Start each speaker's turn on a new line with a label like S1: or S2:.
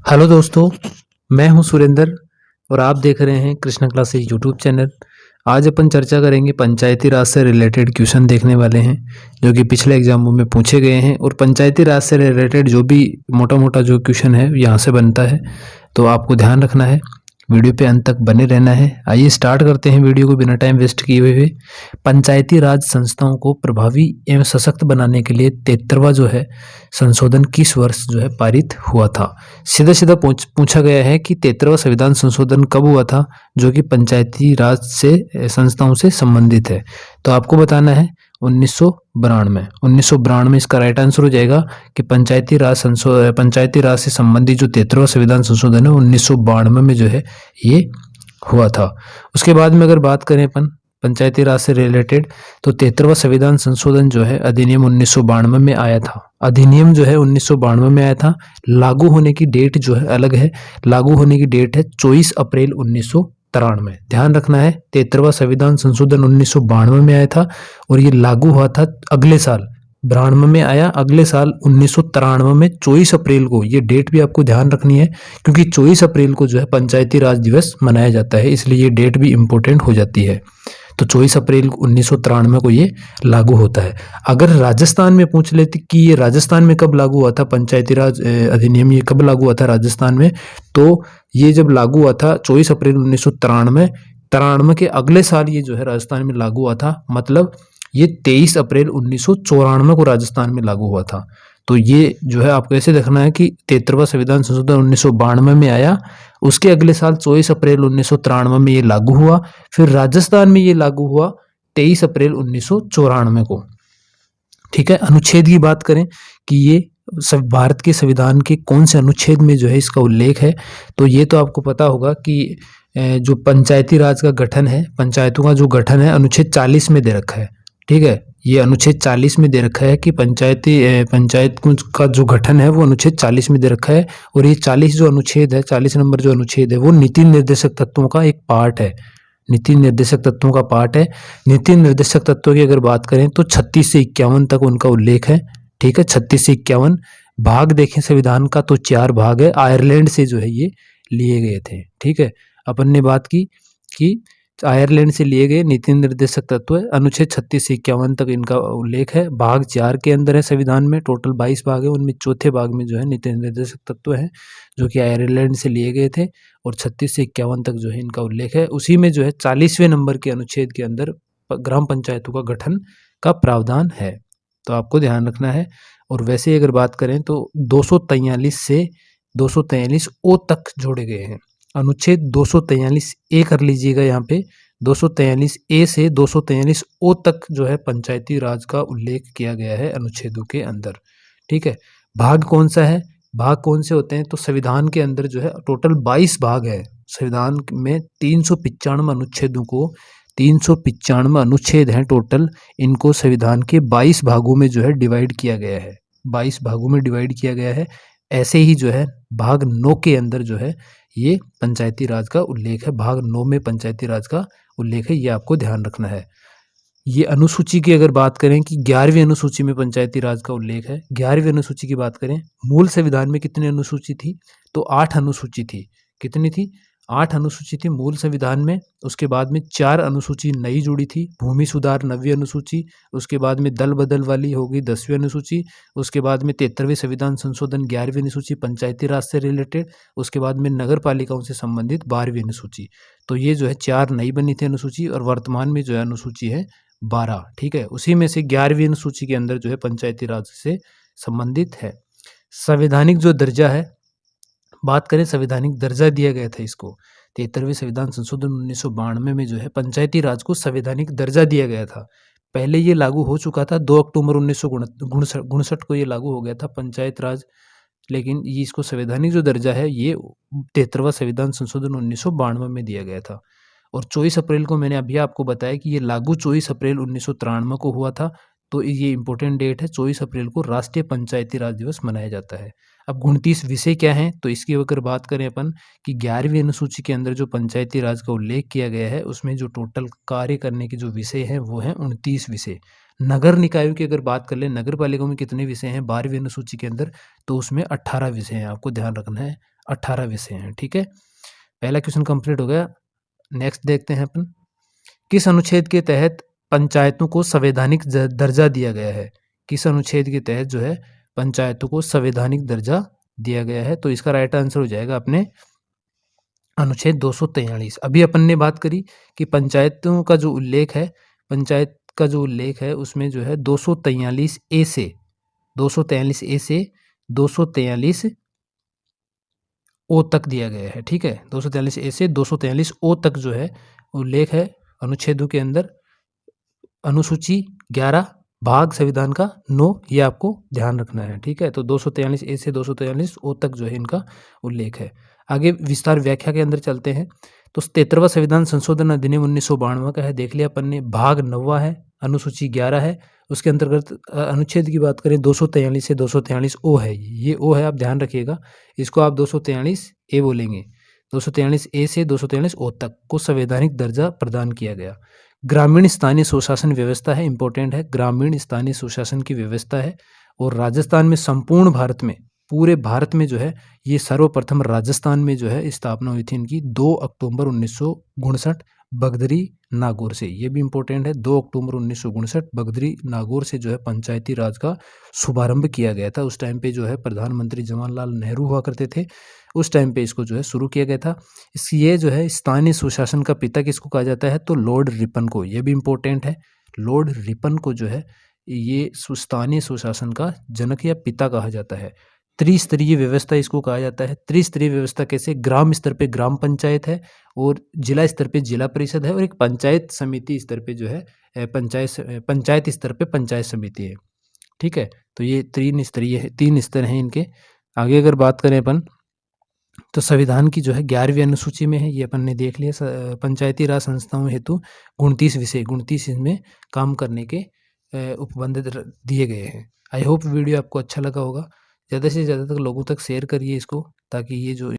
S1: Hello दोस्तों, मैं हूं सुरेंद्र और आप देख रहे हैं कृष्णा क्लासेस यूट्यूब चैनल। आज अपन चर्चा करेंगे पंचायती राज से रिलेटेड क्वेश्चन देखने वाले हैं जो कि पिछले एग्जामों में पूछे गए हैं। और पंचायती राज से रिलेटेड जो भी मोटा मोटा जो क्वेश्चन है यहाँ से बनता है, तो आपको ध्यान रखना है, वीडियो पे अंत तक बने रहना है। आइए स्टार्ट करते हैं वीडियो को बिना टाइम वेस्ट किए हुए। पंचायती राज संस्थाओं को प्रभावी एवं सशक्त बनाने के लिए 73वां जो है संशोधन किस वर्ष जो है पारित हुआ था। सीधा सीधा पूछा गया है कि 73वां संविधान संशोधन कब हुआ था जो कि पंचायती राज से संस्थाओं से संबंधित है। तो आपको बताना है 1992। 1992 इसका राइट आंसर हो जाएगा कि पंचायती राज से संबंधित जो 73वां संविधान संशोधन है 1992 में जो है ये हुआ था। उसके बाद में अगर बात करें अपन पंचायती राज से रिलेटेड, तो 73वां संविधान संशोधन जो है अधिनियम 1992 में आया था। अधिनियम जो है 1992 में आया था। लागू होने की डेट जो है अलग है, लागू होने की डेट है 24 अप्रैल 1993। ध्यान रखना है 73वां संविधान संशोधन 1992 में आया था और ये लागू हुआ था अगले साल। 92 में आया, अगले साल 1993 में 24 अप्रैल को, ये डेट भी आपको ध्यान रखनी है क्योंकि 24 अप्रैल को जो है पंचायती राज दिवस मनाया जाता है, इसलिए ये डेट भी इंपॉर्टेंट हो जाती है। तो 24 अप्रैल 1993 को ये लागू होता है। अगर राजस्थान में पूछ लेते कि ये राजस्थान में कब लागू हुआ था पंचायती राज अधिनियम, ये कब लागू हुआ था राजस्थान में, तो ये जब लागू हुआ था 24 अप्रैल 1993, 93 के अगले साल ये जो है राजस्थान में लागू हुआ था। मतलब ये 23 अप्रैल 1994 को राजस्थान में लागू हुआ था। तो ये जो है आपको ऐसे देखना है कि 73वां संविधान संशोधन 1992 में आया, उसके अगले साल 24 अप्रैल 1993 में ये लागू हुआ, फिर राजस्थान में ये लागू हुआ 23 अप्रैल 1994 को। ठीक है। अनुच्छेद की बात करें कि ये भारत के संविधान के कौन से अनुच्छेद में जो है इसका उल्लेख है, तो ये तो आपको पता होगा कि जो पंचायती राज का गठन है, पंचायतों का जो गठन है अनुच्छेद 40 में दे रखा है। ठीक है, ये अनुच्छेद 40 में दे रखा है कि पंचायत का जो गठन है वो अनुच्छेद 40 में दे रखा है। और ये 40 जो अनुच्छेद है, 40 नंबर जो अनुच्छेद है वो नीति निर्देशक तत्वों का एक पार्ट है। नीति निर्देशक तत्वों का पार्ट है। नीति निर्देशक तत्वों की अगर बात करें तो 36 से 51 तक उनका उल्लेख है। ठीक है, 36 से 51 भाग देखें संविधान का तो 4 भाग है, आयरलैंड से जो है ये लिए गए थे। ठीक है, अपन ने बात की कि आयरलैंड से लिए गए नीति निर्देशक तत्व है। अनुच्छेद 36 से 51 तक इनका उल्लेख है। भाग 4 के अंदर है संविधान में, टोटल 22 भाग है, उनमें चौथे भाग में जो है नीति निर्देशक तत्व है जो कि आयरलैंड से लिए गए थे। और 36 से 51 तक जो है इनका उल्लेख है। उसी में जो है 40वें नंबर के अनुच्छेद के अंदर ग्राम पंचायतों का गठन का प्रावधान है, तो आपको ध्यान रखना है। और वैसे ही अगर बात करें तो 243 से 243 ओ तक जोड़े गए हैं। अनुच्छेद 243 ए कर लीजिएगा यहाँ पे, 243 ए से 243 ओ तक जो है पंचायती राज का उल्लेख किया गया है अनुच्छेदों के अंदर। ठीक है, भाग कौन सा है, भाग कौन से होते हैं, तो संविधान के अंदर जो है टोटल 22 भाग है। संविधान में 395 अनुच्छेदों को, 395 अनुच्छेद हैं टोटल, इनको संविधान के 22 भागों में जो है डिवाइड किया गया है। 22 भागों में डिवाइड किया गया है। ऐसे ही जो है भाग 9 के अंदर जो है ये पंचायती राज का उल्लेख है। भाग 9 में पंचायती राज का उल्लेख है, ये आपको ध्यान रखना है। ये अनुसूची की अगर बात करें कि 11वीं अनुसूची में पंचायती राज का उल्लेख है। 11वीं अनुसूची की बात करें, मूल संविधान में कितनी अनुसूची थी, तो 8 अनुसूची थी। कितनी थी, 8 अनुसूची थी मूल संविधान में। उसके बाद में 4 अनुसूची नई जुड़ी थी, भूमि सुधार 9वीं अनुसूची, उसके बाद में दल बदल वाली होगी 10वीं अनुसूची, उसके बाद में 73वें संविधान संशोधन 11वीं अनुसूची पंचायती राज से रिलेटेड, उसके बाद में नगर पालिकाओं से संबंधित 12वीं अनुसूची। तो ये जो है 4 नई बनी थी अनुसूची और वर्तमान में जो है अनुसूची है 12। ठीक है, उसी में से 11वीं अनुसूची के अंदर जो है पंचायती राज से संबंधित है। संवैधानिक जो दर्जा है, बात करें संवैधानिक दर्जा दिया गया था इसको, 73वें संविधान संशोधन 1992 में जो है पंचायती राज को संवैधानिक दर्जा दिया गया था। पहले ये लागू हो चुका था, 2 अक्टूबर 1959 को ये लागू हो गया था पंचायत राज, लेकिन ये इसको संवैधानिक जो दर्जा है ये 73वां संविधान संशोधन 1992 में दिया गया था। और 24 अप्रैल को मैंने अभी आपको बताया कि ये लागू 24 अप्रैल 1993 को हुआ था। तो ये इंपॉर्टेंट डेट है, 24 अप्रैल को राष्ट्रीय पंचायती राज दिवस मनाया जाता है। अब 29 विषय क्या हैं, तो इसकी अगर बात करें अपन कि 11वीं अनुसूची के अंदर जो पंचायती राज का उल्लेख किया गया है उसमें जो टोटल कार्य करने के जो विषय हैं वो हैं 29 विषय। नगर निकायों की अगर बात कर ले, नगर पालिकाओं में कितने विषय हैं 12वीं अनुसूची के अंदर, तो उसमें 18 विषय हैं। आपको ध्यान रखना है 18 विषय हैं। ठीक है, पहला क्वेश्चन कंप्लीट हो गया। नेक्स्ट देखते हैं अपन, किस अनुच्छेद के तहत पंचायतों को संवैधानिक दर्जा दिया गया है? किस अनुच्छेद के तहत जो है पंचायतों को संवैधानिक दर्जा दिया गया है? तो इसका राइट आंसर हो जाएगा अपने अनुच्छेद 243। अभी अपन ने बात करी कि पंचायतों का जो उल्लेख है, पंचायत का जो उल्लेख है उसमें जो है 243 ए से 243 ए से 243 ओ तक दिया गया है। ठीक है, 243 ए से 243 ओ तक जो है उल्लेख है अनुच्छेदों के अंदर। अनुसूची 11 भाग संविधान का 9, ये आपको ध्यान रखना है। ठीक है, तो 243 ए से 243 ओ तक जो है इनका उल्लेख है। आगे विस्तार व्याख्या के अंदर चलते हैं। तो 73वां संविधान संशोधन अधिनियम 1992 का है, देख लिया अपन ने। भाग 9वां है, अनुसूची 11 है, उसके अंतर्गत अनुच्छेद की बात करें 243 से 243 ओ है। ये ओ है, आप ध्यान रखिएगा, इसको आप 243 ए बोलेंगे। 243 ए से 243 ओ तक को संवैधानिक दर्जा प्रदान किया गया। ग्रामीण स्थानीय स्वशासन व्यवस्था है, इंपॉर्टेंट है, ग्रामीण स्थानीय स्वशासन की व्यवस्था है। और राजस्थान में संपूर्ण भारत में, पूरे भारत में जो है ये सर्वप्रथम राजस्थान में जो है स्थापना हुई थी इनकी 2 अक्टूबर 1959 बगदरी नागौर से। ये भी इंपॉर्टेंट है, 2 अक्टूबर 1959 बगदरी नागौर से जो है पंचायती राज का शुभारंभ किया गया था। उस टाइम पे जो है प्रधानमंत्री जवाहरलाल नेहरू हुआ करते थे, उस टाइम पे इसको जो है शुरू किया गया था। ये जो है स्थानीय सुशासन का पिता किसको कहा जाता है? तो लॉर्ड रिपन को। ये भी इंपॉर्टेंट है, लॉर्ड रिपन को जो है ये स्थानीय सुशासन का जनक या पिता कहा जाता है। त्रिस्तरीय व्यवस्था इसको कहा जाता है। त्रिस्तरीय व्यवस्था कैसे? ग्राम स्तर पे ग्राम पंचायत है, और जिला स्तर पे जिला परिषद है, और एक पंचायत समिति स्तर पे जो है पंचायत स्तर पे पंचायत समिति है। ठीक है, तो ये तीन स्तर हैं इनके। आगे अगर बात करें अपन, तो संविधान की जो है 11वीं अनुसूची में है, ये अपन ने देख लिया। पंचायती राज संस्थाओं हेतु 29 इसमें काम करने के उपबंध दिए गए हैं। आई होप वीडियो आपको अच्छा लगा होगा। ज़्यादा से ज़्यादा तक लोगों तक शेयर करिए इसको, ताकि ये जो